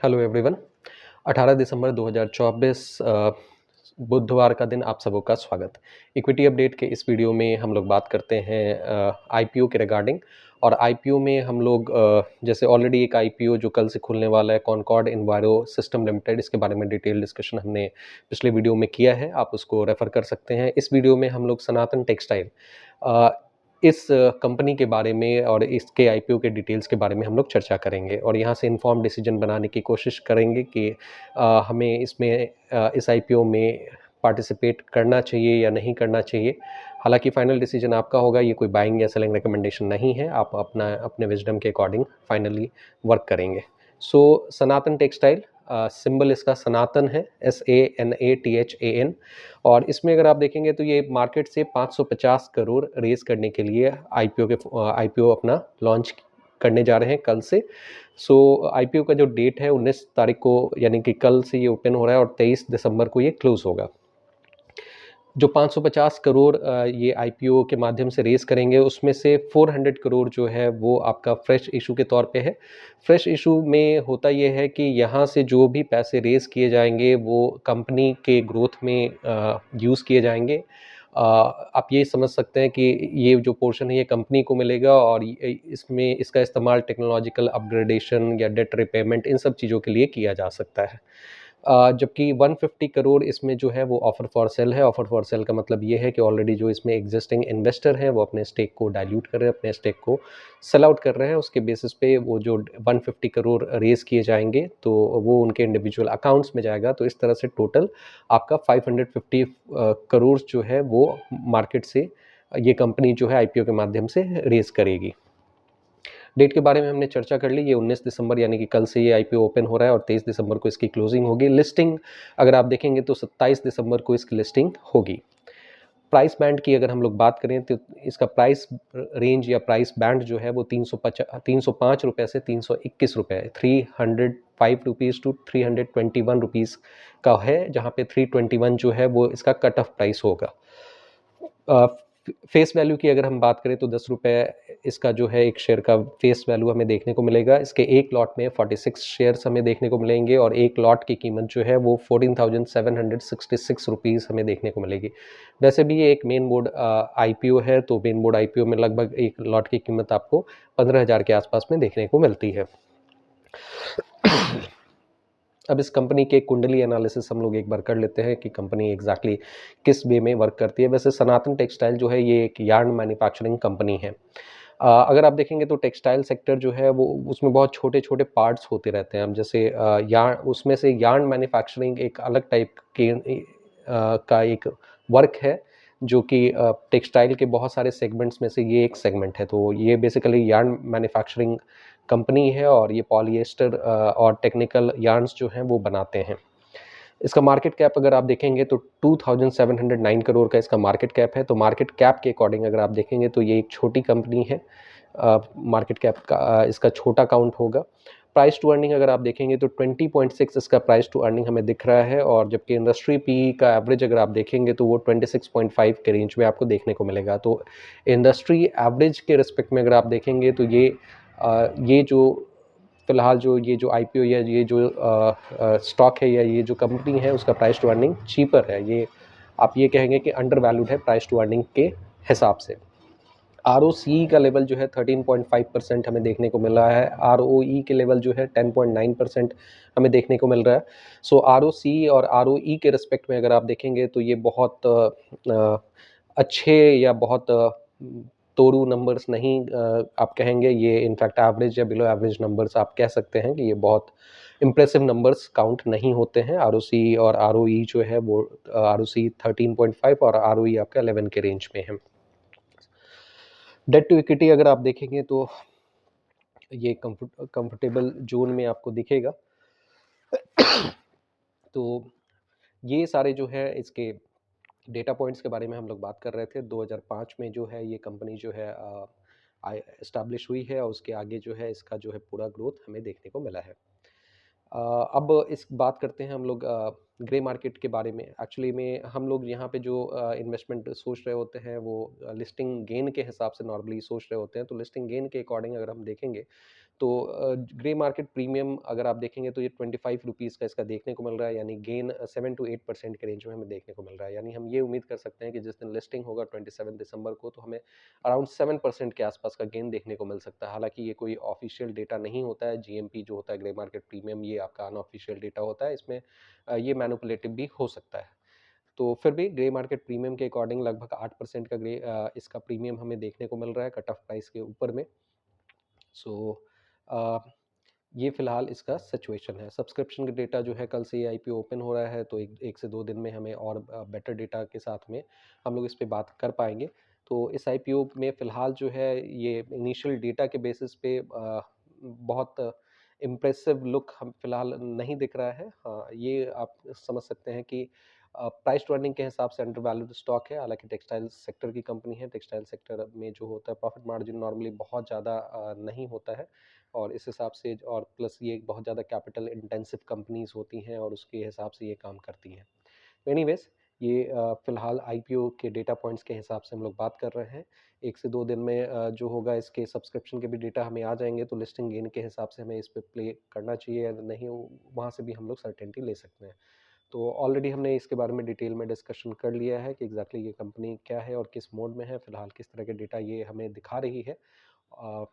Hello everyone. 18 दिसंबर 2024 बुधवार का दिन आप सबों का स्वागत। इक्विटी अपडेट के इस वीडियो में हम लोग बात करते हैं आईपीओ के रिगार्डिंग। और आईपीओ में हम लोग जैसे ऑलरेडी एक आईपीओ जो कल से खुलने वाला है कॉनकॉर्ड एनवायरो सिस्टम लिमिटेड, इसके बारे में डिटेल डिस्कशन हमने पिछले वीडियो में किया है, आप उसको रेफर कर सकते हैं। इस वीडियो में हम लोग सनातन टेक्सटाइल इस कंपनी के बारे में और इसके आईपीओ के डिटेल्स के बारे में हम लोग चर्चा करेंगे और यहाँ से इन्फॉर्म डिसीजन बनाने की कोशिश करेंगे कि हमें इस आईपीओ में पार्टिसिपेट करना चाहिए या नहीं करना चाहिए। हालांकि फाइनल डिसीजन आपका होगा, ये कोई बाइंग या सेलिंग रिकमेंडेशन नहीं है, आप अपने विजडम के अकॉर्डिंग फाइनली वर्क करेंगे। सो सनातन टेक्सटाइल, सिंबल इसका सनातन है, SANATHAN। और इसमें अगर आप देखेंगे तो ये मार्केट से 550 करोड़ रेज करने के लिए आईपीओ अपना लॉन्च करने जा रहे हैं कल से। सो आईपीओ का जो डेट है 19 तारीख को, यानी कि कल से ये ओपन हो रहा है और 23 दिसंबर को ये क्लोज होगा। जो 550 करोड़ ये आईपीओ के माध्यम से रेस करेंगे, उसमें से 400 करोड़ जो है वो आपका फ्रेश इशू के तौर पे है। फ्रेश इशू में होता ये है कि यहाँ से जो भी पैसे रेस किए जाएंगे वो कंपनी के ग्रोथ में यूज़ किए जाएंगे। आप ये समझ सकते हैं कि ये जो पोर्शन है ये कंपनी को मिलेगा और इसमें इसका इस्तेमाल टेक्नोलॉजिकल अपग्रेडेशन या डेट रिपेमेंट इन सब चीज़ों के लिए किया जा सकता है। जबकि 150 करोड़ इसमें जो है वो ऑफर फॉर सेल है। ऑफर फॉर सेल का मतलब ये है कि ऑलरेडी जो इसमें एग्जिस्टिंग इन्वेस्टर हैं वो अपने स्टेक को डाइल्यूट कर रहे हैं, अपने स्टेक को सेल आउट कर रहे हैं। उसके बेसिस पे वो जो 150 करोड़ रेज किए जाएंगे तो वो उनके इंडिविजुअल अकाउंट्स में जाएगा। तो इस तरह से टोटल आपका 550 करोड़ जो है वो मार्केट से ये कंपनी जो है आईपीओ के माध्यम से रेज करेगी। डेट के बारे में हमने चर्चा कर ली, ये 19 दिसंबर यानी कि कल से ये आईपीओ ओपन हो रहा है और 23 दिसंबर को इसकी क्लोजिंग होगी। लिस्टिंग अगर आप देखेंगे तो 27 दिसंबर को इसकी लिस्टिंग होगी। प्राइस बैंड की अगर हम लोग बात करें तो इसका प्राइस रेंज या प्राइस बैंड जो है वो 305 रुपये से 321 रुपये, 305 रुपीज़ टू 321 रुपीज़ का है, जहाँ पे 321 जो है वो इसका कट ऑफ प्राइस होगा। फेस वैल्यू की अगर हम बात करें तो 10 रुपये इसका जो है एक शेयर का फेस वैल्यू हमें देखने को मिलेगा। इसके एक लॉट में 46 शेयर्स हमें देखने को मिलेंगे और एक लॉट की कीमत जो है वो 14,766 रुपीज़ हमें देखने को मिलेगी। वैसे भी ये एक मेन बोर्ड आईपीओ है, तो मेन बोर्ड आईपीओ में लगभग एक लॉट की कीमत आपको 15,000 के आसपास में देखने को मिलती है। अब इस कंपनी के कुंडली एनालिसिस हम लोग एक बार कर लेते हैं कि कंपनी एग्जैक्टली किस वे में वर्क करती है। वैसे सनातन टेक्सटाइल जो है ये एक यार्न मैन्युफैक्चरिंग कंपनी है। अगर आप देखेंगे तो टेक्सटाइल सेक्टर जो है वो उसमें बहुत छोटे छोटे पार्ट्स होते रहते हैं। अब जैसे यार्न, उसमें से यार्न मैन्युफैक्चरिंग एक अलग टाइप का एक वर्क है जो कि टेक्सटाइल के बहुत सारे सेगमेंट्स में से ये एक सेगमेंट है। तो ये बेसिकली यार्न मैन्युफैक्चरिंग कंपनी है और ये पॉलिएस्टर और टेक्निकल यार्न्स जो हैं वो बनाते हैं। इसका मार्केट कैप अगर आप देखेंगे तो 2709 करोड़ का इसका मार्केट कैप है। तो मार्केट कैप के अकॉर्डिंग अगर आप देखेंगे तो ये एक छोटी कंपनी है, मार्केट कैप का इसका छोटा काउंट होगा। प्राइस टू अर्निंग अगर आप देखेंगे तो 20.6 इसका प्राइस टू अर्निंग हमें दिख रहा है और जबकि इंडस्ट्री पी का एवरेज अगर आप देखेंगे तो वो 26.5 के रेंज में आपको देखने को मिलेगा। तो इंडस्ट्री एवरेज के रिस्पेक्ट में अगर आप देखेंगे तो ये जो फिलहाल जो ये जो आईपीओ या ये जो स्टॉक है या ये जो कंपनी है उसका प्राइस टू अर्निंग चीपर है। ये आप ये कहेंगे कि अंडर वैल्यूड है प्राइस टू अर्निंग के हिसाब से। आरओसी का लेवल जो है 13.5% हमें देखने को मिल रहा है। आरओई के लेवल जो है 10.9% हमें देखने को मिल रहा है। सो आरओसी और आरओई के रिस्पेक्ट में अगर आप देखेंगे तो ये बहुत अच्छे या बहुत तोड़ू नंबर्स नहीं आप कहेंगे। ये इनफैक्ट एवरेज या बिलो एवरेज नंबर्स आप कह सकते हैं कि ये बहुत इम्प्रेसिव नंबर्स काउंट नहीं होते हैं। आरओसी और आरओई जो है वो आरओसी 13.5 और आरओई आपका 11 के रेंज में है। डेट टू इक्विटी अगर आप देखेंगे तो ये कंफर्टेबल जोन में आपको दिखेगा। तो ये सारे जो है इसके डेटा पॉइंट्स के बारे में हम लोग बात कर रहे थे। 2005 में जो है ये कंपनी जो है इस्टेब्लिश हुई है और उसके आगे जो है इसका जो है पूरा ग्रोथ हमें देखने को मिला है। अब इस बात करते हैं हम लोग ग्रे मार्केट के बारे में एक्चुअली में हम लोग यहाँ पे जो इन्वेस्टमेंट सोच रहे होते हैं वो लिस्टिंग गेन के हिसाब से नॉर्मली सोच रहे होते हैं। तो लिस्टिंग गेन के अकॉर्डिंग अगर हम देखेंगे तो ग्रे मार्केट प्रीमियम अगर आप देखेंगे तो ये 25 रुपीज़ का इसका देखने को मिल रहा है, यानी गेन 7 टू 8% के रेंज में हमें देखने को मिल रहा है। यानी हम ये उम्मीद कर सकते हैं कि जिस दिन लिस्टिंग होगा 27 दिसंबर को तो हमें अराउंड 7% के आसपास का गेन देखने को मिल सकता है। हालांकि ये कोई ऑफिशियल डेटा नहीं होता है, जीएमपी जो होता है ग्रे मार्केट प्रीमियम ये आपका अनऑफिशियल डेटा होता है, इसमें ये मैनिपुलेटिव भी हो सकता है। तो फिर भी ग्रे मार्केट प्रीमियम के अकॉर्डिंग लगभग 8% का इसका प्रीमियम हमें देखने को मिल रहा है कट ऑफ प्राइस के ऊपर में। सो ये फ़िलहाल इसका सिचुएशन है। सब्सक्रिप्शन का डेटा जो है कल से ये आईपीओ ओपन हो रहा है, तो 1 से 2 दिन में हमें और बेटर डेटा के साथ में हम लोग इस पे बात कर पाएँगे। तो इस आईपीओ में फ़िलहाल जो है ये इनिशियल डेटा के बेसिस पे बहुत इम्प्रेसिव लुक हम फ़िलहाल नहीं दिख रहा है। हाँ, ये आप समझ सकते हैं कि प्राइस टू अर्निंग के हिसाब से अंडर वैल्यूड स्टॉक है। हालाँकि टेक्सटाइल सेक्टर की कंपनी है, टेक्सटाइल सेक्टर में जो होता है प्रॉफ़िट मार्जिन नॉर्मली बहुत ज़्यादा नहीं होता है। और इस हिसाब से और प्लस ये बहुत ज़्यादा कैपिटल इंटेंसिव कंपनीज़ होती हैं और उसके हिसाब से ये काम करती हैं। एनीवेज़ ये फ़िलहाल आईपीओ के डेटा पॉइंट्स के हिसाब से हम लोग बात कर रहे हैं। 1 से 2 दिन में जो होगा इसके सब्सक्रिप्शन के भी डेटा हमें आ जाएँगे, तो लिस्टिंग गेन के हिसाब से हमें इस पे प्ले करना चाहिए या नहीं, वहाँ से भी हम लोग सर्टेनिटी ले सकते हैं। तो ऑलरेडी हमने इसके बारे में डिटेल में डिस्कशन कर लिया है कि एग्ज़ैक्टली ये कंपनी क्या है और किस मोड में है, फ़िलहाल किस तरह के डेटा ये हमें दिखा रही है। अ,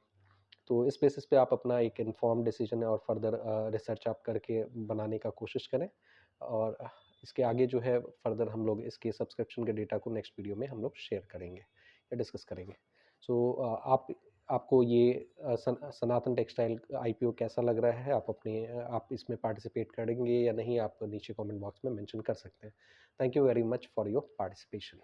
तो इस बेसिस पे आप अपना एक इन्फॉर्म्ड डिसीजन और फर्दर रिसर्च आप करके बनाने का कोशिश करें। और इसके आगे जो है फर्दर हम लोग इसके सब्सक्रिप्शन के डेटा को नेक्स्ट वीडियो में हम लोग शेयर करेंगे या डिस्कस करेंगे। सो आपको ये सनातन टेक्सटाइल आईपीओ कैसा लग रहा है? आप इसमें पार्टिसिपेट करेंगे या नहीं, आप नीचे कमेंट बॉक्स में मेंशन कर सकते हैं। Thank you very much for your participation.